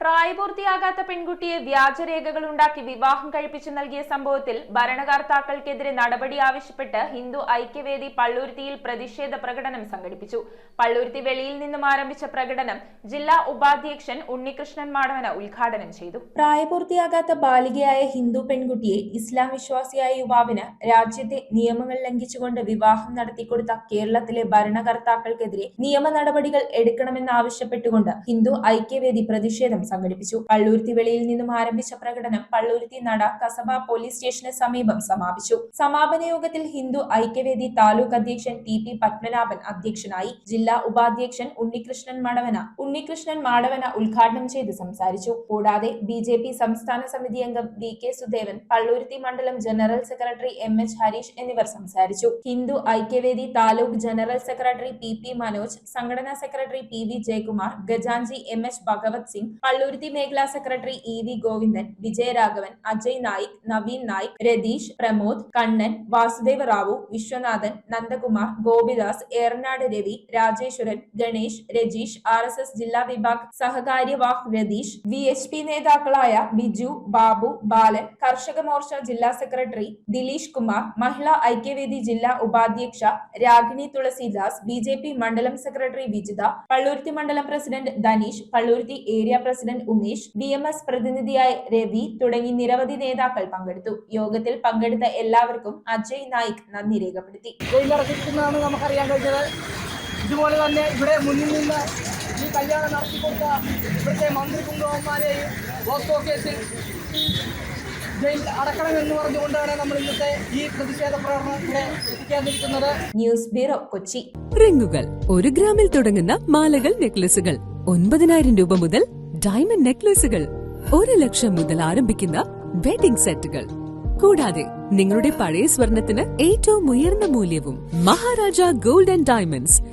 പ്രായപൂർത്തിയാകാത്ത പെൺകുട്ടിയെ വ്യാജരേഖകൾ ഉണ്ടാക്കി വിവാഹം കഴിപ്പിച്ചു നൽകിയ സംഭവത്തിൽ ഭരണകർത്താക്കൾക്കെതിരെ നടപടി ആവശ്യപ്പെട്ട് ഹിന്ദു ഐക്യവേദി പള്ളുരുത്തിയിൽ പ്രതിഷേധ പ്രകടനം സംഘടിപ്പിച്ചു. പള്ളുരുത്തി വെളിയിൽ നിന്നും ആരംഭിച്ച പ്രകടനം ജില്ലാ ഉപാധ്യക്ഷൻ ഉണ്ണികൃഷ്ണൻ മാടവന ഉദ്ഘാടനം ചെയ്തു. പ്രായപൂർത്തിയാകാത്ത ബാലികയായ ഹിന്ദു പെൺകുട്ടിയെ ഇസ്ലാം വിശ്വാസിയായ യുവാവിന് രാജ്യത്തെ നിയമങ്ങൾ ലംഘിച്ചുകൊണ്ട് വിവാഹം നടത്തിക്കൊടുത്ത കേരളത്തിലെ ഭരണകർത്താക്കൾക്കെതിരെ നിയമ നടപടികൾ എടുക്കണമെന്നാവശ്യപ്പെട്ടുകൊണ്ട് ഹിന്ദു ഐക്യവേദി പ്രതിഷേധം സംഘടിപ്പിച്ചു. പള്ളുരുത്തി വെളിയിൽ നിന്നും ആരംഭിച്ച പ്രകടനം പള്ളുരുത്തി നട കസബ പോലീസ് സ്റ്റേഷന് സമീപം സമാപിച്ചു. സമാപന യോഗത്തിൽ ഹിന്ദു ഐക്യവേദി താലൂക്ക് അധ്യക്ഷൻ ടി.പി. പത്മനാഭൻ അധ്യക്ഷനായി. ജില്ലാ ഉപാധ്യക്ഷൻ ഉണ്ണികൃഷ്ണൻ മാടവന ഉദ്ഘാടനം ചെയ്ത് സംസാരിച്ചു. കൂടാതെ ബി.ജെ.പി. സംസ്ഥാന സമിതി അംഗം വി.കെ. സുദേവൻ, പള്ളുരുത്തി മണ്ഡലം ജനറൽ സെക്രട്ടറി എം.എച്ച്. ഹരീഷ് എന്നിവർ സംസാരിച്ചു. Hindu Aikyavedi taluk general secretary P P. Manoj, സംഘടനാ സെക്രട്ടറി പി.വി. ജയകുമാർ, ഖജാൻജി എം.എച്ച്. ഭഗവത് സിംഗ്, പള്ളുരുത്തി മേഖലാ secretary E V. Govindan, Vijayaraghavan, Ajay Naik, Naveen Naik, Ratheesh, Pramod, Kannan, Vasudeva Rao, Viswanathan, Nandakumar, Gopidas, Eranad Ravi, Rajeswaran, Ganesh, Rajeesh, RSS ജില്ലാ വിഭാഗ് സഹകാര്യവാഹ് രതീഷ്, VHP നേതാക്കളായ ബിജു, ബാബു, ബാലൻ, കർഷക മോർച്ച ജില്ലാ സെക്രട്ടറി ദിലീഷ് കുമാർ, മഹിളാ ഐക്യവേദി ജില്ലാ ഉപാധ്യക്ഷ രാഗിണി തുളസിദാസ്, ബി.ജെ.പി. മണ്ഡലം സെക്രട്ടറി വിജിത, പള്ളുരുത്തി മണ്ഡലം president Dhaneesh, Palluruthy area president Umesh, BMS പ്രതിനിധിയായ രവി തുടങ്ങി നിരവധി നേതാക്കൾ പങ്കെടുത്തു. യോഗത്തിൽ പങ്കെടുത്ത എല്ലാവർക്കും അജയ് നായിക് നന്ദി രേഖപ്പെടുത്തി. നമുക്കറിയാൻ കഴിഞ്ഞത് ഇതുപോലെ തന്നെ ഇവിടെ മുന്നിൽ നിന്ന് ഈ കല്യാണം നടത്തിക്കൊടുത്ത ഇവിടുത്തെ മന്ത്രി കുടുംബന്മാരെയും പോക്സോ കേസിൽ ജയിൽ അടക്കണമെന്ന് പറഞ്ഞുകൊണ്ടാണ് നമ്മൾ ഇന്നത്തെ ഈ പ്രതിഷേധ പ്രകടനത്തിനെ എത്തിക്കാതിരിക്കുന്നത്. News bureau, Kochi. റിങ്ങുകൾ 1 ഗ്രാമിൽ തുടങ്ങുന്ന മാലകൾ, നെക്ലസുകൾ 9,000 രൂപ മുതൽ ഡയമണ്ട് നെക്ലസുകൾ 1 ലക്ഷം മുതൽ ആരംഭിക്കുന്ന വെഡിംഗ് സെറ്റുകൾ. കൂടാതെ നിങ്ങളുടെ പഴയ സ്വർണത്തിന് ഏറ്റവും ഉയർന്ന മൂല്യവും. Maharaja gold and diamonds,